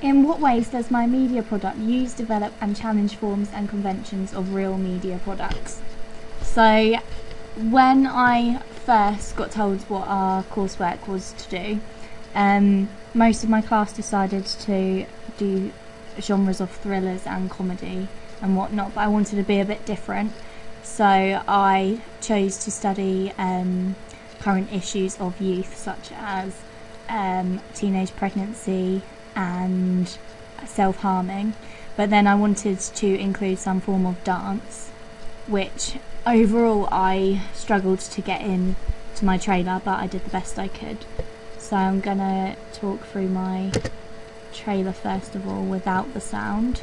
In what ways does my media product use, develop and challenge forms and conventions of real media products? So when I first got told what our coursework was to do, most of my class decided to do genres of thrillers and comedy and whatnot, but I wanted to be a bit different, so I chose to study current issues of youth, such as teenage pregnancy and self-harming, but then I wanted to include some form of dance, which overall I struggled to get in to my trailer, but I did the best I could. So I'm gonna talk through my trailer first of all without the sound.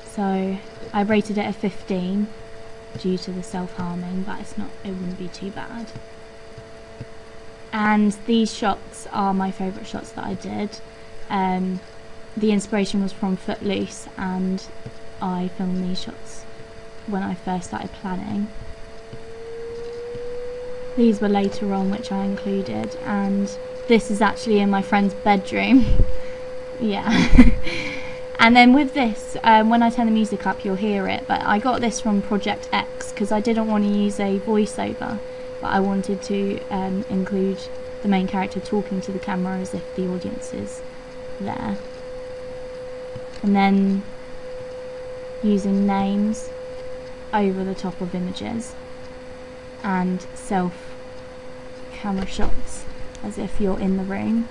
So I rated it a 15 due to the self-harming, but it wouldn't be too bad. And these shots are my favourite shots that I did. The inspiration was from Footloose, and I filmed these shots when I first started planning. These were later on, which I included, and this is actually in my friend's bedroom. Yeah. And then with this, when I turn the music up you'll hear it, but I got this from Project X because I didn't want to use a voiceover, but I wanted to include the main character talking to the camera as if the audience is there. And then using names over the top of images and self-camera shots as if you're in the room.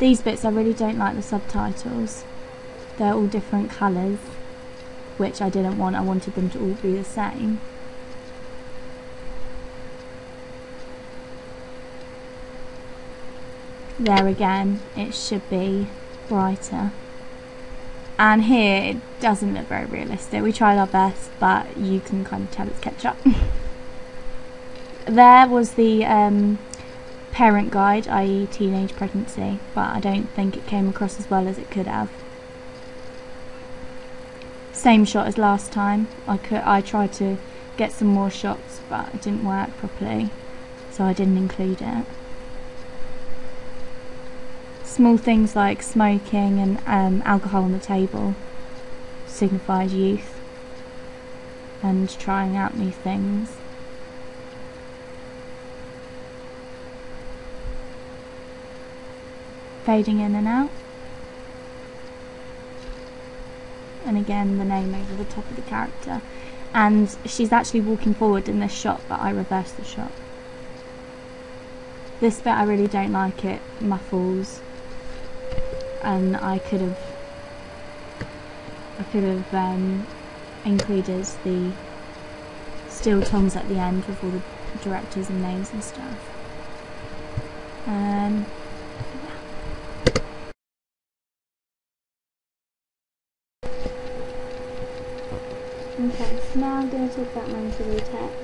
These bits I really don't like the subtitles. They're all different colours, which I didn't want. I wanted them to all be the same. There again, it should be brighter. And here it doesn't look very realistic. We tried our best, but you can kind of tell it's ketchup. There was the parent guide, i.e. teenage pregnancy, but I don't think it came across as well as it could have. Same shot as last time. I tried to get some more shots, but it didn't work properly, so I didn't include it. Small things like smoking and alcohol on the table signifies youth and trying out new things. Fading in and out. And again the name over the top of the character, and she's actually walking forward in this shot, but I reversed the shot. This bit I really don't like, it muffles, and I could have included the steel tongs at the end with all the directors and names and stuff. Okay, so now I'm going to talk about my interview text,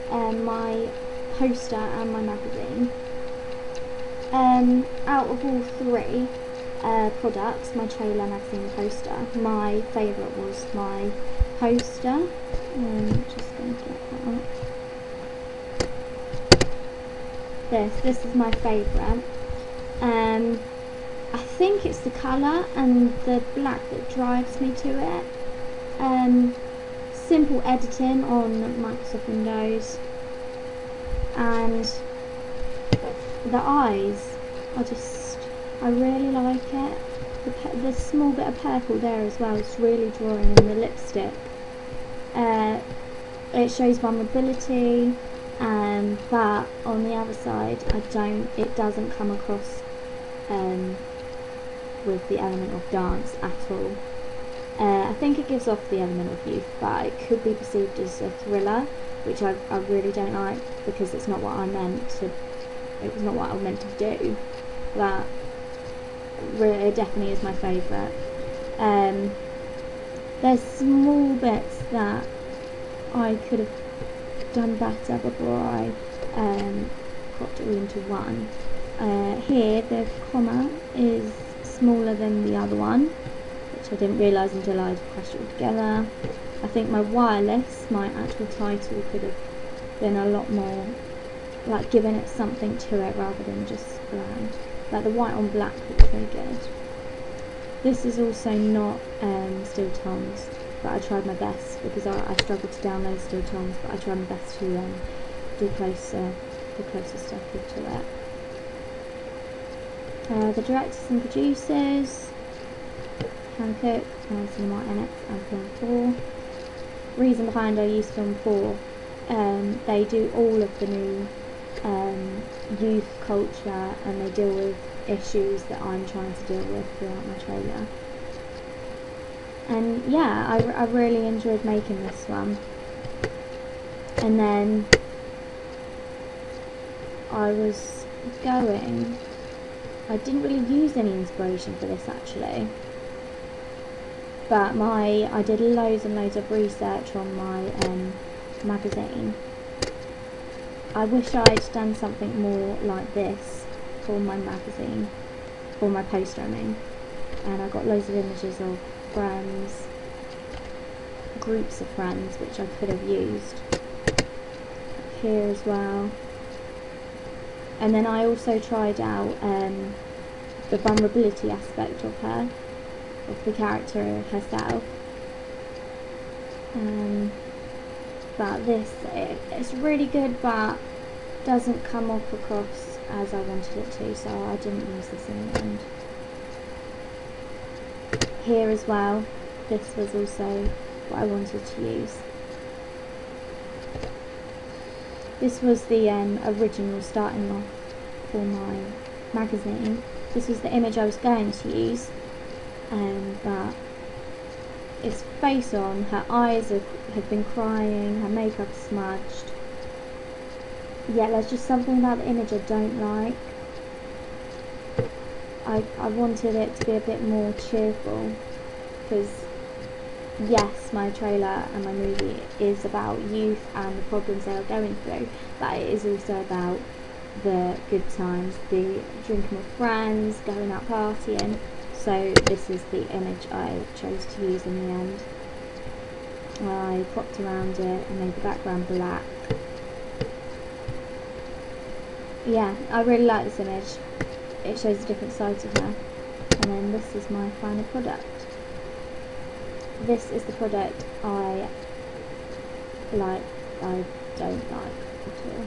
my poster and my magazine. Out of all three products, my trailer, magazine and poster, my favourite was my poster. Just going to get that up. This is my favourite. I think it's the colour and the black that drives me to it. Simple editing on Microsoft Windows, and the eyes are just, I really like it. The small bit of purple there as well is really drawing in the lipstick. It shows vulnerability, but on the other side it doesn't come across with the element of dance at all. I think it gives off the element of youth, but it could be perceived as a thriller, which I really don't like, because it's not what I meant to. It was not what I meant to do. But really, it definitely is my favourite. There's small bits that I could have done better before I got it all into one. Here, the comma is smaller than the other one, which I didn't realise until I pressed it all together. I think my wireless, my actual title, could have been a lot more, like, giving it something to it rather than just bland. Like the white on black looks very good. This is also not Steel Toms, but I tried my best because I struggled to download Steel Toms, but I tried my best to do the closer stuff to it. The directors and producers: Cam Cook, Cinema NX and Film 4. Reason behind I use Film 4, they do all of the new youth culture, and they deal with issues that I'm trying to deal with throughout my trailer. And yeah, I really enjoyed making this one. And then I didn't really use any inspiration for this actually, but I did loads and loads of research on my magazine. I wish I'd done something more like this for my magazine, for my poster I mean. And I got loads of images of friends, groups of friends, which I could have used here as well. And then I also tried out the vulnerability aspect of her, of the character herself. But this, it's really good, but doesn't come off across as I wanted it to, so I didn't use this in the end. Here as well, this was also what I wanted to use. This was the original starting off for my magazine. This was the image I was going to use, but it's face on, her eyes have been crying, her makeup smudged. Yeah, there's just something about the image I don't like. I wanted it to be a bit more cheerful, because yes, my trailer and my movie is about youth and the problems they are going through, but it is also about the good times, the drinking with friends, going out partying. So this is the image I chose to use in the end. I cropped around it and made the background black. Yeah, I really like this image. It shows a different side to her. And then this is my final product. This is the product I don't like at all.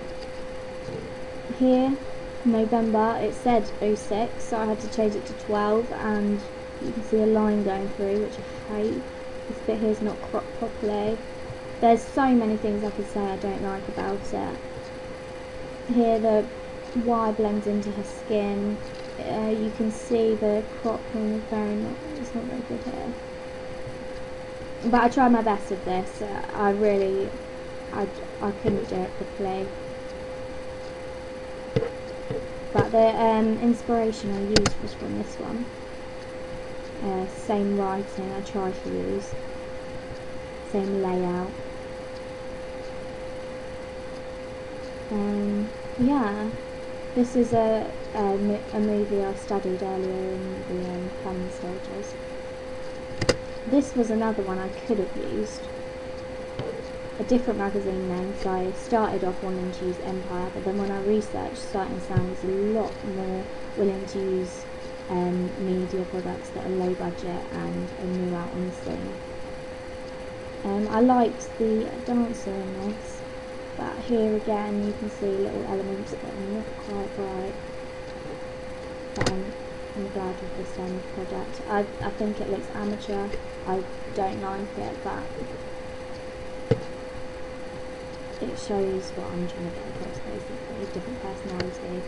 Here, November, it said 06, so I had to change it to 12, and you can see a line going through, which I hate. This bit here is not cropped properly. There's so many things I could say I don't like about it. Here the wire blends into her skin. You can see the cropping it's not very good here. But I tried my best with this. I couldn't do it properly. But the inspiration I used was from this one. Same writing I tried to use. Same layout. Yeah, this is a movie I studied earlier in the planning stages. This was another one I could have used. A different magazine name, so I started off wanting to use Empire, but then when I researched, Sight and Sound was a lot more willing to use media products that are low budget and are new out on the scene. I liked the dancer in this, but here again you can see little elements that are not quite right. But I'm glad with this product. I think it looks amateur. I don't like it, but it shows what I'm trying to get across, basically, different personality.